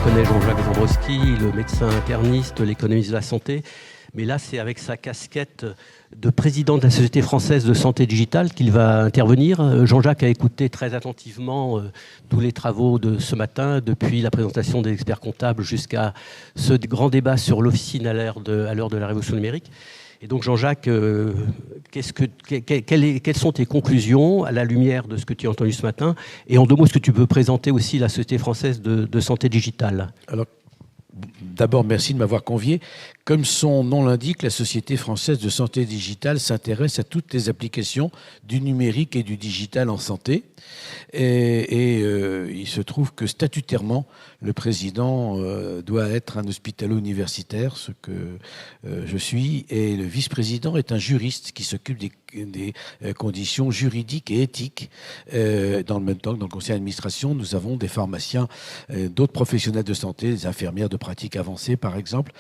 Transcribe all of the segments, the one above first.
connaît Jean-Jacques Zambrowski, le médecin interniste, l'économiste de la santé. Mais là, c'est avec sa casquette de président de la Société française de santé digitale qu'il va intervenir. Jean-Jacques a écouté très attentivement tous les travaux de ce matin, depuis la présentation des experts comptables jusqu'à ce grand débat sur l'officine à l'heure de la révolution numérique. Et donc, Jean-Jacques, quelles sont tes conclusions à la lumière de ce que tu as entendu ce matin? Et en deux mots, est-ce que tu peux présenter aussi la Société française de santé digitale? Alors, d'abord, merci de m'avoir convié. Comme son nom l'indique, la Société française de santé digitale s'intéresse à toutes les applications du numérique et du digital en santé. Il se trouve que statutairement, le président doit être un hospitalo-universitaire, ce que je suis, et le vice-président est un juriste qui s'occupe des conditions juridiques et éthiques. Dans le même temps que dans le conseil d'administration, nous avons des pharmaciens, d'autres professionnels de santé, des infirmières de pratique avancée par exemple,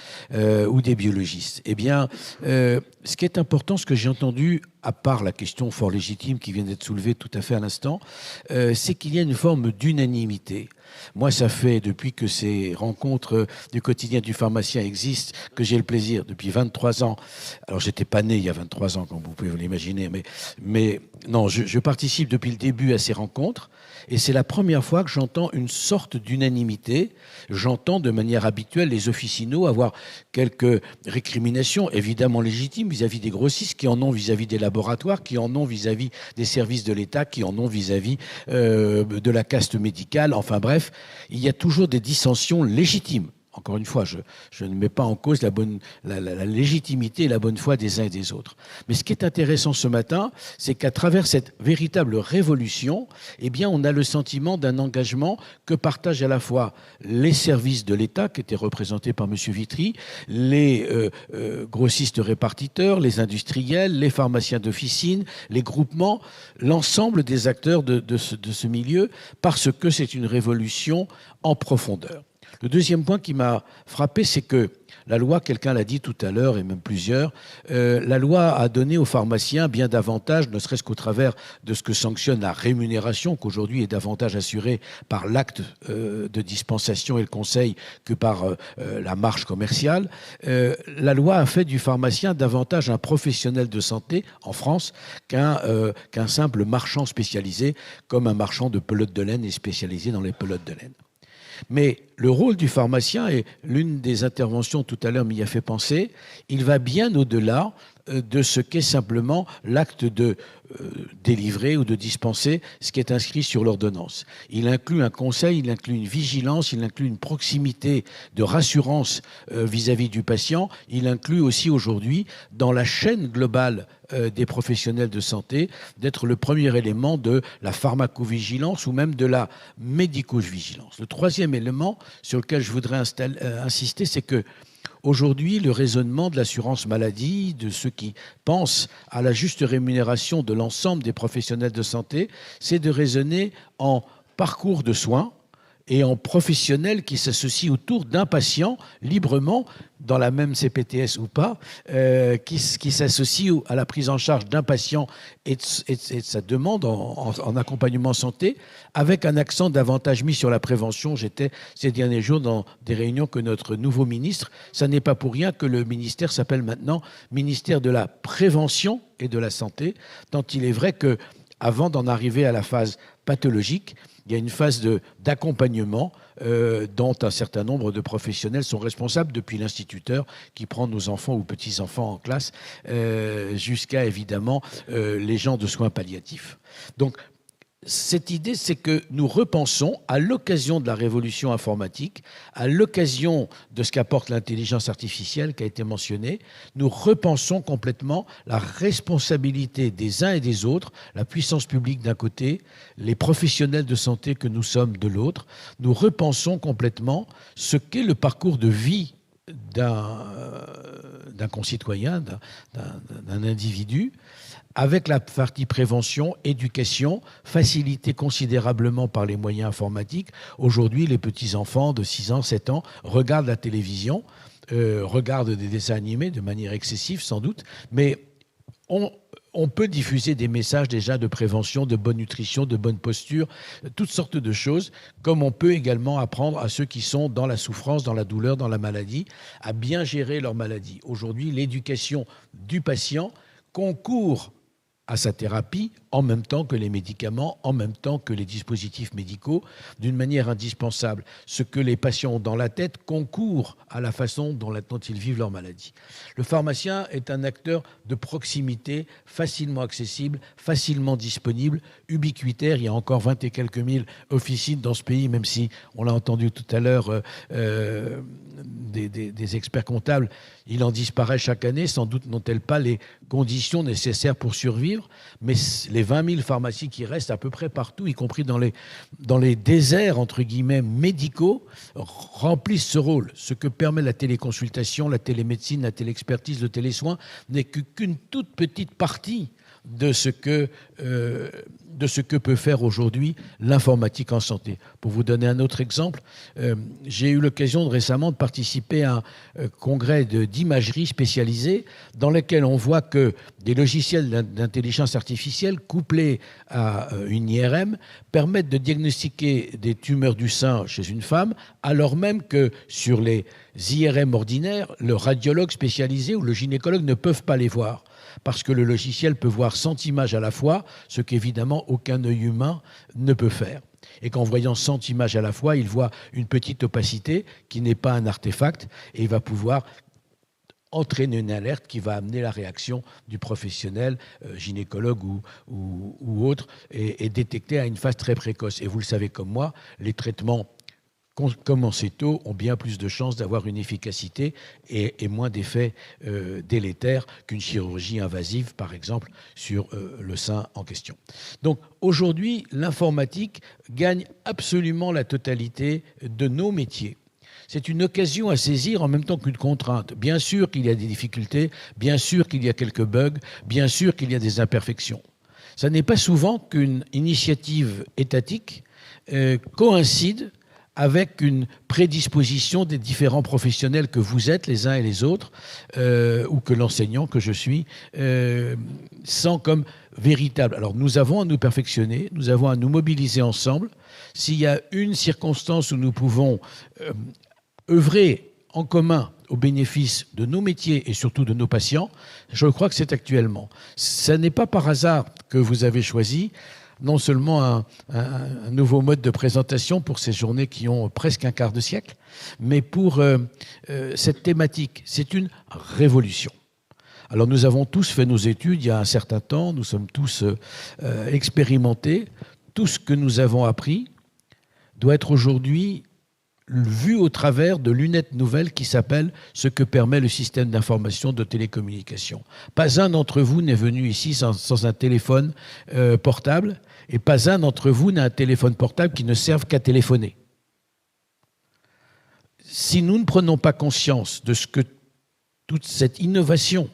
ou des biologistes. Eh bien, ce qui est important, ce que j'ai entendu, à part la question fort légitime qui vient d'être soulevée tout à fait à l'instant, c'est qu'il y a une forme d'unanimité. Moi, ça fait depuis que ces rencontres du quotidien du pharmacien existent que j'ai le plaisir, depuis 23 ans. Alors, j'étais pas né il y a 23 ans, comme vous pouvez vous l'imaginer, mais non, je participe depuis le début à ces rencontres. Et c'est la première fois que j'entends une sorte d'unanimité. J'entends de manière habituelle les officinaux avoir quelques récriminations, évidemment légitimes, vis-à-vis des grossistes, qui en ont vis-à-vis des laboratoires, qui en ont vis-à-vis des services de l'État, qui en ont vis-à-vis de la caste médicale. Enfin bref, il y a toujours des dissensions légitimes. Encore une fois, je ne mets pas en cause la légitimité et la bonne foi des uns et des autres. Mais ce qui est intéressant ce matin, c'est qu'à travers cette véritable révolution, eh bien, on a le sentiment d'un engagement que partagent à la fois les services de l'État, qui étaient représentés par M. Vitry, les grossistes répartiteurs, les industriels, les pharmaciens d'officine, les groupements, l'ensemble des acteurs de ce milieu, parce que c'est une révolution en profondeur. Le deuxième point qui m'a frappé, c'est que la loi, quelqu'un l'a dit tout à l'heure, et même plusieurs, la loi a donné aux pharmaciens bien davantage, ne serait-ce qu'au travers de ce que sanctionne la rémunération, qu'aujourd'hui est davantage assurée par l'acte de dispensation et le conseil que par la marge commerciale. La loi a fait du pharmacien davantage un professionnel de santé en France qu'un simple marchand spécialisé, comme un marchand de pelotes de laine est spécialisé dans les pelotes de laine. Mais le rôle du pharmacien, et l'une des interventions tout à l'heure m'y a fait penser, il va bien au-delà de ce qu'est simplement l'acte de délivrer ou de dispenser ce qui est inscrit sur l'ordonnance. Il inclut un conseil, il inclut une vigilance, il inclut une proximité de rassurance vis-à-vis du patient. Il inclut aussi aujourd'hui, dans la chaîne globale des professionnels de santé, d'être le premier élément de la pharmacovigilance ou même de la médicovigilance. Le troisième élément sur lequel je voudrais insister, c'est que aujourd'hui, le raisonnement de l'assurance maladie, de ceux qui pensent à la juste rémunération de l'ensemble des professionnels de santé, c'est de raisonner en parcours de soins et en professionnels qui s'associent autour d'un patient librement, dans la même CPTS ou pas, qui s'associe à la prise en charge d'un patient et de sa demande en accompagnement santé, avec un accent davantage mis sur la prévention. J'étais ces derniers jours dans des réunions que notre nouveau ministre, ça n'est pas pour rien que le ministère s'appelle maintenant ministère de la prévention et de la santé, tant il est vrai que avant d'en arriver à la phase pathologique, il y a une phase d'accompagnement dont un certain nombre de professionnels sont responsables, depuis l'instituteur qui prend nos enfants ou petits-enfants en classe, jusqu'à évidemment les gens de soins palliatifs. Donc, cette idée, c'est que nous repensons, à l'occasion de la révolution informatique, à l'occasion de ce qu'apporte l'intelligence artificielle qui a été mentionnée, nous repensons complètement la responsabilité des uns et des autres, la puissance publique d'un côté, les professionnels de santé que nous sommes de l'autre. Nous repensons complètement ce qu'est le parcours de vie d'un concitoyen, d'un individu, avec la partie prévention, éducation, facilitée considérablement par les moyens informatiques. Aujourd'hui, les petits-enfants de 6 ans, 7 ans regardent la télévision, regardent des dessins animés de manière excessive sans doute, mais on peut diffuser des messages déjà de prévention, de bonne nutrition, de bonne posture, toutes sortes de choses, comme on peut également apprendre à ceux qui sont dans la souffrance, dans la douleur, dans la maladie, à bien gérer leur maladie. Aujourd'hui, l'éducation du patient concourt à sa thérapie en même temps que les médicaments, en même temps que les dispositifs médicaux, d'une manière indispensable. Ce que les patients ont dans la tête concourt à la façon dont ils vivent leur maladie. Le pharmacien est un acteur de proximité, facilement accessible, facilement disponible, ubiquitaire. Il y a encore 20 et quelques mille officines dans ce pays, même si, on l'a entendu tout à l'heure, des experts comptables, il en disparaît chaque année. Sans doute n'ont-elles pas les conditions nécessaires pour survivre, mais les 20 000 pharmacies qui restent à peu près partout, y compris dans les déserts, entre guillemets, médicaux, remplissent ce rôle. Ce que permet la téléconsultation, la télémédecine, la téléexpertise, le télésoin n'est qu'une toute petite partie de ce que peut faire aujourd'hui l'informatique en santé. Pour vous donner un autre exemple, j'ai eu l'occasion récemment de participer à un congrès d'imagerie spécialisée dans lequel on voit que des logiciels d'intelligence artificielle couplés à une IRM permettent de diagnostiquer des tumeurs du sein chez une femme, alors même que sur les IRM ordinaires, le radiologue spécialisé ou le gynécologue ne peuvent pas les voir, parce que le logiciel peut voir 100 images à la fois, ce qu'évidemment aucun œil humain ne peut faire. Et qu'en voyant 100 images à la fois, il voit une petite opacité qui n'est pas un artefact, et il va pouvoir entraîner une alerte qui va amener la réaction du professionnel, gynécologue ou autre, et détecter à une phase très précoce. Et vous le savez comme moi, les traitements commencés tôt ont bien plus de chances d'avoir une efficacité et moins d'effets délétères qu'une chirurgie invasive, par exemple, sur le sein en question. Donc aujourd'hui, l'informatique gagne absolument la totalité de nos métiers. C'est une occasion à saisir en même temps qu'une contrainte. Bien sûr qu'il y a des difficultés, bien sûr qu'il y a quelques bugs, bien sûr qu'il y a des imperfections. Ça n'est pas souvent qu'une initiative étatique coïncide avec une prédisposition des différents professionnels que vous êtes les uns et les autres, ou que l'enseignant que je suis, sent comme véritable. Alors nous avons à nous perfectionner, nous avons à nous mobiliser ensemble. S'il y a une circonstance où nous pouvons œuvrer en commun au bénéfice de nos métiers et surtout de nos patients, je crois que c'est actuellement. Ce n'est pas par hasard que vous avez choisi non seulement un nouveau mode de présentation pour ces journées qui ont presque un quart de siècle, mais pour cette thématique. C'est une révolution. Alors nous avons tous fait nos études il y a un certain temps, nous sommes tous expérimentés. Tout ce que nous avons appris doit être aujourd'hui vu au travers de lunettes nouvelles qui s'appellent ce que permet le système d'information de télécommunication. Pas un d'entre vous n'est venu ici sans un téléphone portable, et pas un d'entre vous n'a un téléphone portable qui ne serve qu'à téléphoner. Si nous ne prenons pas conscience de ce que toute cette innovation,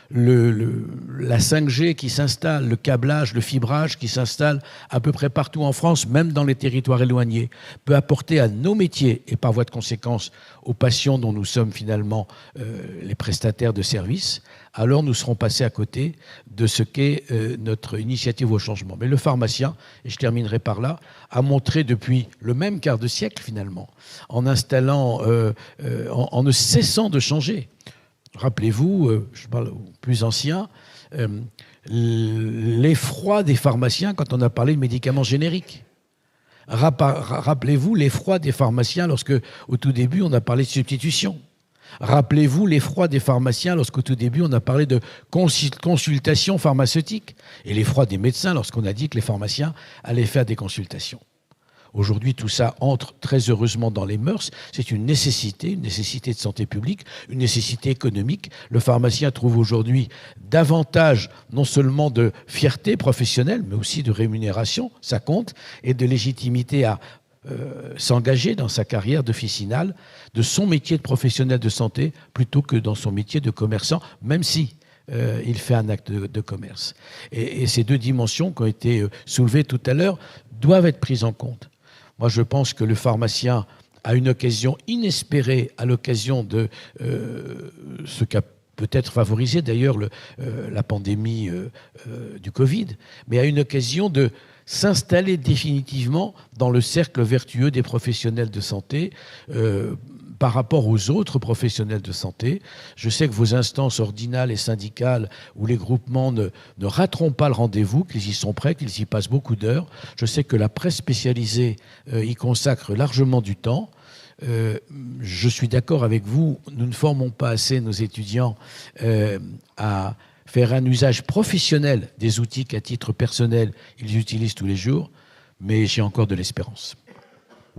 la 5G qui s'installe, le câblage, le fibrage qui s'installe à peu près partout en France, même dans les territoires éloignés, peut apporter à nos métiers et par voie de conséquence aux patients dont nous sommes finalement les prestataires de services, alors nous serons passés à côté de ce qu'est notre initiative au changement. Mais le pharmacien, et je terminerai par là, a montré depuis le même quart de siècle finalement, en installant, en ne cessant de changer. Rappelez-vous, je parle aux plus anciens, l'effroi des pharmaciens quand on a parlé de médicaments génériques. Rappelez-vous l'effroi des pharmaciens lorsque, au tout début, on a parlé de substitution. Rappelez-vous l'effroi des pharmaciens lorsqu'au tout début, on a parlé de consultation pharmaceutique. Et l'effroi des médecins lorsqu'on a dit que les pharmaciens allaient faire des consultations. Aujourd'hui, tout ça entre très heureusement dans les mœurs. C'est une nécessité de santé publique, une nécessité économique. Le pharmacien trouve aujourd'hui davantage, non seulement de fierté professionnelle, mais aussi de rémunération, ça compte, et de légitimité à s'engager dans sa carrière d'officinal, de son métier de professionnel de santé, plutôt que dans son métier de commerçant, même si il fait un acte de commerce. Et ces deux dimensions qui ont été soulevées tout à l'heure doivent être prises en compte. Moi, je pense que le pharmacien a une occasion inespérée à l'occasion de ce qu'a peut-être favorisé d'ailleurs la pandémie du Covid, mais à une occasion de s'installer définitivement dans le cercle vertueux des professionnels de santé par rapport aux autres professionnels de santé. Je sais que vos instances ordinales et syndicales ou les groupements ne rateront pas le rendez-vous, qu'ils y sont prêts, qu'ils y passent beaucoup d'heures. Je sais que la presse spécialisée y consacre largement du temps. Je suis d'accord avec vous, nous ne formons pas assez nos étudiants à faire un usage professionnel des outils qu'à titre personnel ils utilisent tous les jours, mais j'ai encore de l'espérance.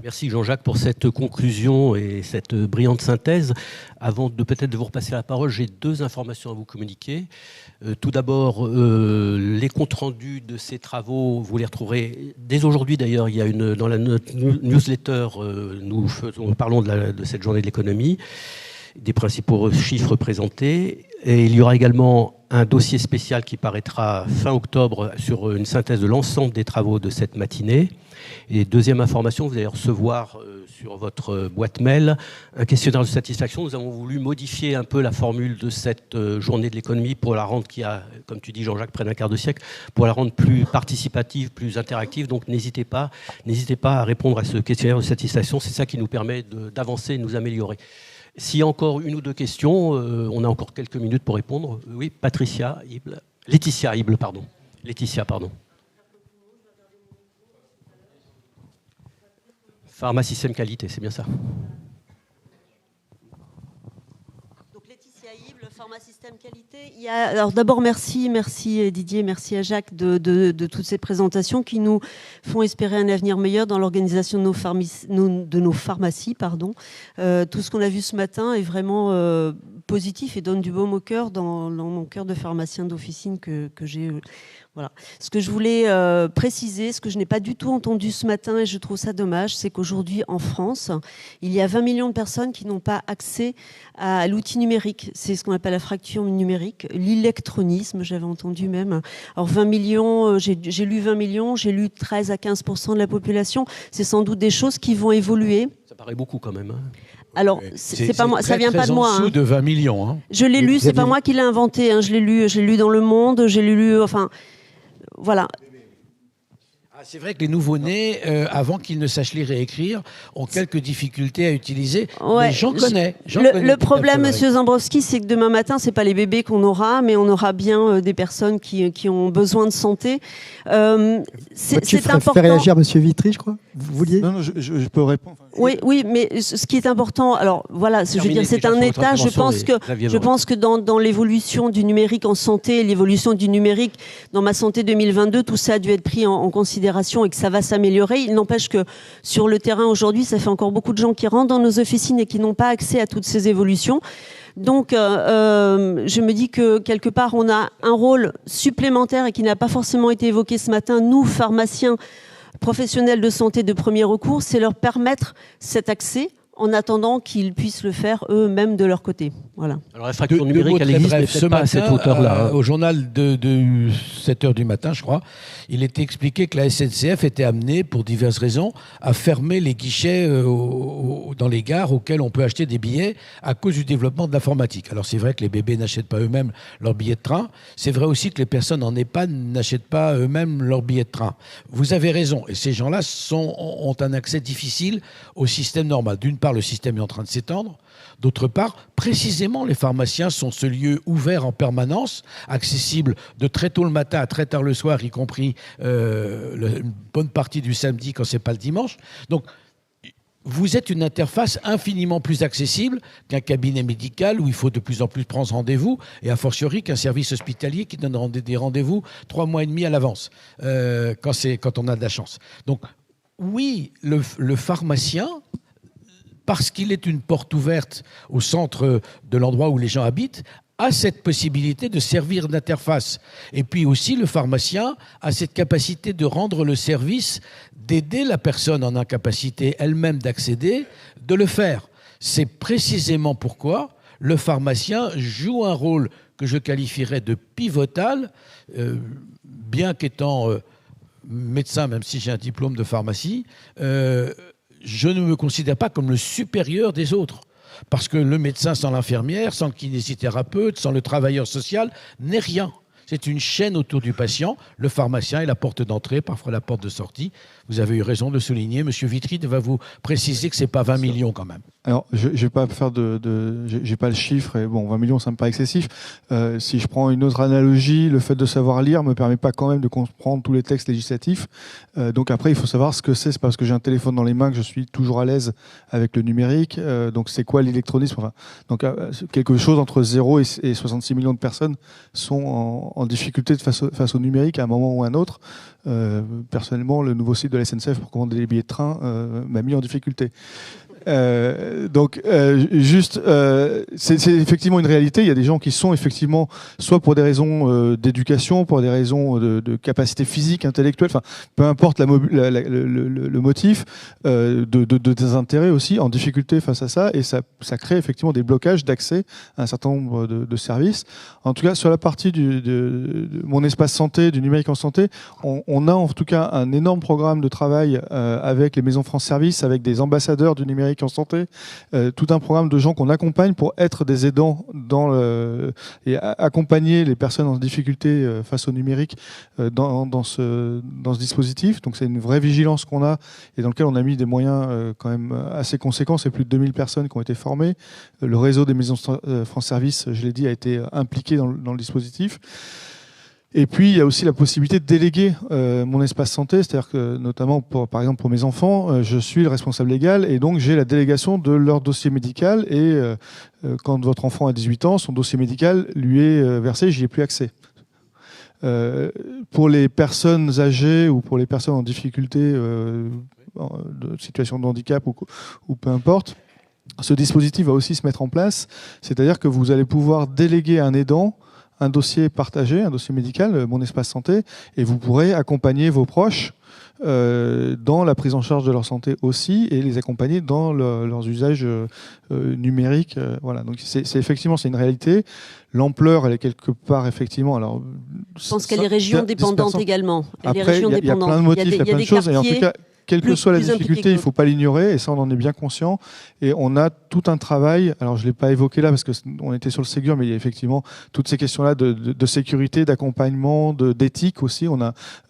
Merci Jean-Jacques pour cette conclusion et cette brillante synthèse. Avant de peut-être de vous repasser la parole, j'ai 2 informations à vous communiquer. Tout d'abord, les comptes rendus de ces travaux, vous les retrouverez dès aujourd'hui d'ailleurs. Il y a dans la newsletter, nous parlons de cette journée de l'économie, des principaux chiffres présentés. Et il y aura également un dossier spécial qui paraîtra fin octobre sur une synthèse de l'ensemble des travaux de cette matinée. Et deuxième information, vous allez recevoir sur votre boîte mail un questionnaire de satisfaction. Nous avons voulu modifier un peu la formule de cette journée de l'économie pour la rendre, qui a, comme tu dis Jean-Jacques, près d'un quart de siècle, pour la rendre plus participative, plus interactive. Donc n'hésitez pas à répondre à ce questionnaire de satisfaction. C'est ça qui nous permet d'avancer et de nous améliorer. S'il y a encore 1 ou 2 questions, on a encore quelques minutes pour répondre. Oui, Laetitia Ible, pardon. Pharmacystème qualité, c'est bien ça. Donc Laetitia Ible, Pharmacystème qualité. Alors d'abord merci Didier, merci à Jacques de toutes ces présentations qui nous font espérer un avenir meilleur dans l'organisation de nos pharmacies. Tout ce qu'on a vu ce matin est vraiment positif et donne du baume au cœur dans mon cœur de pharmacien d'officine que j'ai. Voilà. Ce que je voulais préciser, ce que je n'ai pas du tout entendu ce matin, et je trouve ça dommage, c'est qu'aujourd'hui, en France, il y a 20 millions de personnes qui n'ont pas accès à l'outil numérique. C'est ce qu'on appelle la fracture numérique, l'électronisme, j'avais entendu même. Alors 20 millions, j'ai lu 20 millions, j'ai lu 13 à 15% de la population. C'est sans doute des choses qui vont évoluer. Ça paraît beaucoup quand même. Alors, c'est pas moi, ça vient pas de moi. En dessous de 20 millions. Hein. Je l'ai lu, c'est pas moi qui l'ai inventé. Je l'ai lu dans Le Monde, je l'ai lu, enfin... Voilà. C'est vrai que les nouveau-nés, avant qu'ils ne sachent lire et écrire, ont quelques difficultés à utiliser. Ouais, mais j'en connais. Le problème, Monsieur Zambrovski, c'est que demain matin, c'est pas les bébés qu'on aura, mais on aura bien des personnes qui ont besoin de santé. C'est important. Fait réagir Monsieur Vitry, je crois. Vous vouliez ? Non, je peux répondre. Oui, mais ce qui est important, alors voilà, je veux dire, c'est un état. Je pense que dans l'évolution du numérique en santé, l'évolution du numérique dans ma santé 2022, tout ça a dû être pris en considération et que ça va s'améliorer. Il n'empêche que sur le terrain aujourd'hui, ça fait encore beaucoup de gens qui rentrent dans nos officines et qui n'ont pas accès à toutes ces évolutions. Donc, je me dis que quelque part, on a un rôle supplémentaire et qui n'a pas forcément été évoqué ce matin, nous, pharmaciens, professionnels de santé de premier recours, c'est leur permettre cet accès en attendant qu'ils puissent le faire eux-mêmes de leur côté. Voilà. Alors la fracture numérique, elle existe, mais peut-être pas à cette hauteur-là. Au journal de 7h du matin, je crois, il était expliqué que la SNCF était amenée, pour diverses raisons, à fermer les guichets dans les gares auxquels on peut acheter des billets à cause du développement de l'informatique. Alors c'est vrai que les bébés n'achètent pas eux-mêmes leurs billets de train. C'est vrai aussi que les personnes en EHPAD n'achètent pas eux-mêmes leurs billets de train. Vous avez raison. Et ces gens-là ont un accès difficile au système normal. D'une part, le système est en train de s'étendre. D'autre part, précisément, les pharmaciens sont ce lieu ouvert en permanence, accessible de très tôt le matin à très tard le soir, y compris une bonne partie du samedi quand c'est pas le dimanche. Donc, vous êtes une interface infiniment plus accessible qu'un cabinet médical où il faut de plus en plus prendre rendez-vous, et a fortiori qu'un service hospitalier qui donne des rendez-vous 3 mois et demi à l'avance, quand on a de la chance. Donc, oui, le pharmacien, parce qu'il est une porte ouverte au centre de l'endroit où les gens habitent, a cette possibilité de servir d'interface. Et puis aussi, le pharmacien a cette capacité de rendre le service, d'aider la personne en incapacité elle-même d'accéder, de le faire. C'est précisément pourquoi le pharmacien joue un rôle que je qualifierais de pivotal, bien qu'étant médecin, même si j'ai un diplôme de pharmacie, je ne me considère pas comme le supérieur des autres. Parce que le médecin sans l'infirmière, sans le kinésithérapeute, sans le travailleur social, n'est rien. C'est une chaîne autour du patient. Le pharmacien est la porte d'entrée, parfois la porte de sortie. Vous avez eu raison de le souligner. Monsieur Vitry va vous préciser que ce n'est pas 20 millions quand même. Alors, je vais pas faire j'ai pas le chiffre, et bon, 20 millions, ça me paraît excessif. Si je prends une autre analogie, le fait de savoir lire me permet pas quand même de comprendre tous les textes législatifs. Donc après, il faut savoir ce que c'est. C'est parce que j'ai un téléphone dans les mains que je suis toujours à l'aise avec le numérique. Donc c'est quoi l'électronisme? Enfin, donc quelque chose entre 0 et 66 millions de personnes sont en difficulté face au numérique à un moment ou à un autre. Personnellement, le nouveau site de la SNCF pour commander les billets de train m'a mis en difficulté. C'est effectivement une réalité. Il y a des gens qui sont effectivement soit pour des raisons d'éducation, pour des raisons de capacité physique, intellectuelle, enfin peu importe le motif, de désintérêt aussi, en difficulté face à ça, et ça crée effectivement des blocages d'accès à un certain nombre de services. En tout cas, sur la partie de mon espace santé, du numérique en santé, on a en tout cas un énorme programme de travail avec les maisons France Service, avec des ambassadeurs du numérique en santé, tout un programme de gens qu'on accompagne pour être des aidants et accompagner les personnes en difficulté face au numérique dans ce dispositif. Donc c'est une vraie vigilance qu'on a et dans lequel on a mis des moyens quand même assez conséquents. C'est plus de 2000 personnes qui ont été formées. Le réseau des maisons France Service, je l'ai dit, a été impliqué dans le dispositif. Et puis, il y a aussi la possibilité de déléguer mon espace santé, c'est-à-dire que, notamment, par exemple, pour mes enfants, je suis le responsable légal et donc j'ai la délégation de leur dossier médical et quand votre enfant a 18 ans, son dossier médical lui est versé, j'y ai plus accès. Pour les personnes âgées ou pour les personnes en difficulté, de situation de handicap ou peu importe, ce dispositif va aussi se mettre en place, c'est-à-dire que vous allez pouvoir déléguer à un aidant un dossier partagé, un dossier médical, mon espace santé, et vous pourrez accompagner vos proches dans la prise en charge de leur santé aussi, et les accompagner dans leurs usages numériques. Voilà. Donc c'est effectivement c'est une réalité. L'ampleur, elle est quelque part effectivement. Alors, je pense qu'elle est région dépendante également. Après, il y a plein de motifs, il y a plein de choses, et en tout cas. Quelle que soit la difficulté, il ne faut pas l'ignorer, et ça on en est bien conscient. Et on a tout un travail, alors je ne l'ai pas évoqué là parce qu'on était sur le Ségur, mais il y a effectivement toutes ces questions-là de sécurité, d'accompagnement, d'éthique aussi,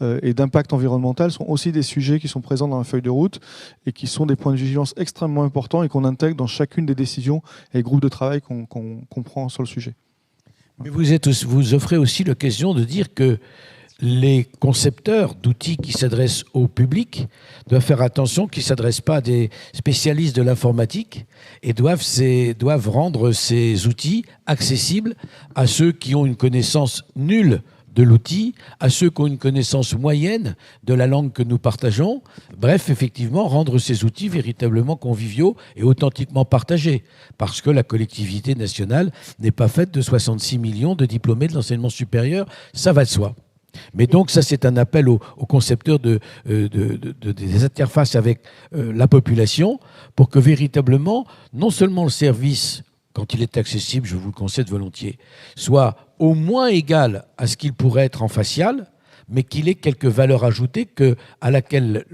et d'impact environnemental sont aussi des sujets qui sont présents dans la feuille de route et qui sont des points de vigilance extrêmement importants et qu'on intègre dans chacune des décisions et groupes de travail qu'on prend sur le sujet. Mais vous offrez aussi l'occasion de dire que les concepteurs d'outils qui s'adressent au public doivent faire attention qu'ils ne s'adressent pas à des spécialistes de l'informatique et doivent rendre ces outils accessibles à ceux qui ont une connaissance nulle de l'outil, à ceux qui ont une connaissance moyenne de la langue que nous partageons. Bref, effectivement, rendre ces outils véritablement conviviaux et authentiquement partagés. Parce que la collectivité nationale n'est pas faite de 66 millions de diplômés de l'enseignement supérieur, ça va de soi. Mais donc ça c'est un appel aux concepteurs des interfaces avec la population pour que véritablement non seulement le service, quand il est accessible, je vous le concède volontiers, soit au moins égal à ce qu'il pourrait être en facial, mais qu'il ait quelques valeurs ajoutées à laquelle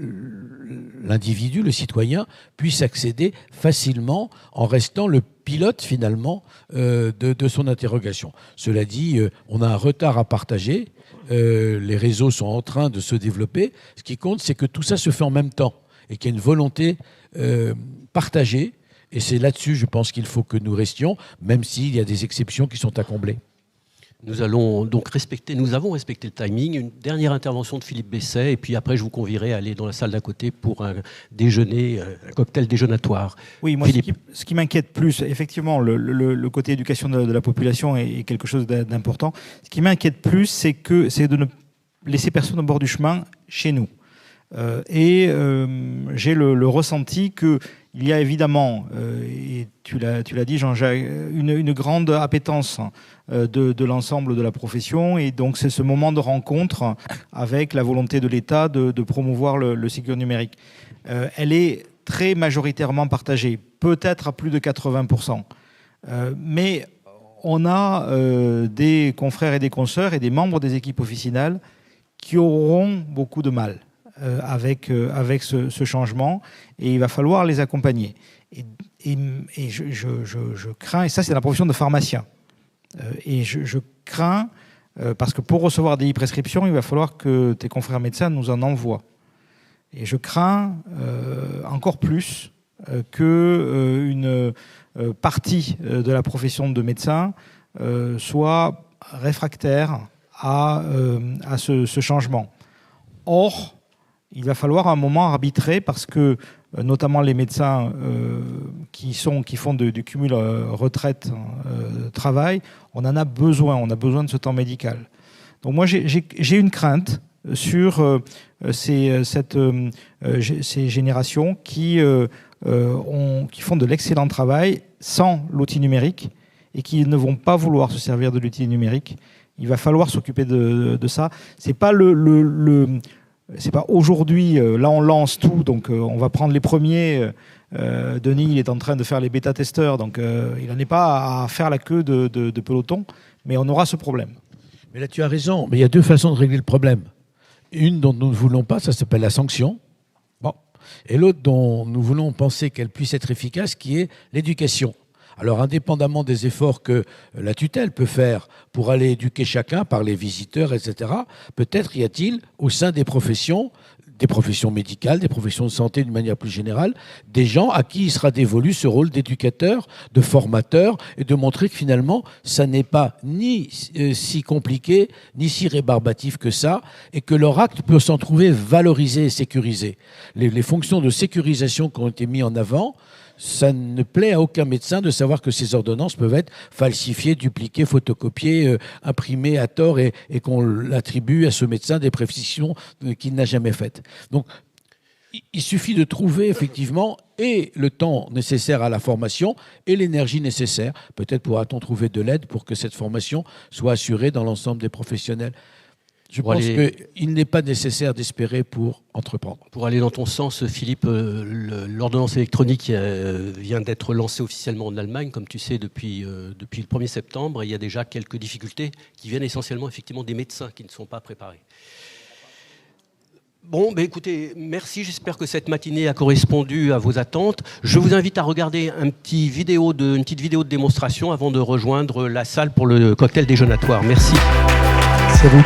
l'individu, le citoyen, puisse accéder facilement en restant le pilote finalement de son interrogation. Cela dit, on a un retard à partager. Les réseaux sont en train de se développer. Ce qui compte, c'est que tout ça se fait en même temps et qu'il y a une volonté partagée. Et c'est là-dessus, je pense qu'il faut que nous restions, même s'il y a des exceptions qui sont à combler. Nous avons respecté le timing. Une dernière intervention de Philippe Besset, et puis après, je vous convierai à aller dans la salle d'à côté pour un déjeuner, un cocktail déjeunatoire. Oui, moi, ce qui m'inquiète plus, effectivement, le côté éducation de la population est quelque chose d'important. Ce qui m'inquiète plus, c'est de ne laisser personne au bord du chemin chez nous. J'ai le ressenti qu'il y a évidemment, et tu l'as dit Jean-Jacques, une grande appétence de l'ensemble de la profession, et donc c'est ce moment de rencontre avec la volonté de l'État de promouvoir le Ségur numérique. Elle est très majoritairement partagée, peut-être à plus de 80%. Mais on a des confrères et des consoeurs et des membres des équipes officinales qui auront beaucoup de mal. avec ce changement, et il va falloir les accompagner. Et je crains, et ça c'est la profession de pharmacien, et je crains, parce que pour recevoir des e-prescriptions, il va falloir que tes confrères médecins nous en envoient. Et je crains encore plus qu'une partie de la profession de médecin soit réfractaire à ce changement. Or, il va falloir à un moment arbitrer, parce que notamment les médecins qui font du cumul retraite-travail, on en a besoin, on a besoin de ce temps médical. Donc moi j'ai une crainte sur ces générations qui font de l'excellent travail sans l'outil numérique et qui ne vont pas vouloir se servir de l'outil numérique. Il va falloir s'occuper de ça. C'est pas c'est pas aujourd'hui, là on lance tout, donc on va prendre les premiers. Denis, il est en train de faire les bêta-testeurs, donc il n'en est pas à faire la queue de peloton, mais on aura ce problème. Mais là tu as raison, mais il y a deux façons de régler le problème. Une dont nous ne voulons pas, ça s'appelle la sanction. Bon. Et l'autre dont nous voulons penser qu'elle puisse être efficace, qui est l'éducation. Alors, indépendamment des efforts que la tutelle peut faire pour aller éduquer chacun par les visiteurs, etc., peut-être y a-t-il, au sein des professions médicales, des professions de santé d'une manière plus générale, des gens à qui il sera dévolu ce rôle d'éducateur, de formateur, et de montrer que finalement, ça n'est pas ni si compliqué, ni si rébarbatif que ça, et que leur acte peut s'en trouver valorisé et sécurisé. Les fonctions de sécurisation qui ont été mises en avant, ça ne plaît à aucun médecin de savoir que ces ordonnances peuvent être falsifiées, dupliquées, photocopiées, imprimées à tort et qu'on attribue à ce médecin des prescriptions qu'il n'a jamais faites. Donc, il suffit de trouver effectivement et le temps nécessaire à la formation et l'énergie nécessaire. Peut-être pourra-t-on trouver de l'aide pour que cette formation soit assurée dans l'ensemble des professionnels. Je pense qu'il n'est pas nécessaire d'espérer pour entreprendre. Pour aller dans ton sens, Philippe, l'ordonnance électronique vient d'être lancée officiellement en Allemagne, comme tu sais, depuis le 1er septembre. Et il y a déjà quelques difficultés qui viennent essentiellement effectivement des médecins qui ne sont pas préparés. Bon, écoutez, merci. J'espère que cette matinée a correspondu à vos attentes. Je vous invite à regarder une petite vidéo de démonstration avant de rejoindre la salle pour le cocktail déjeunatoire. Merci. C'est vous.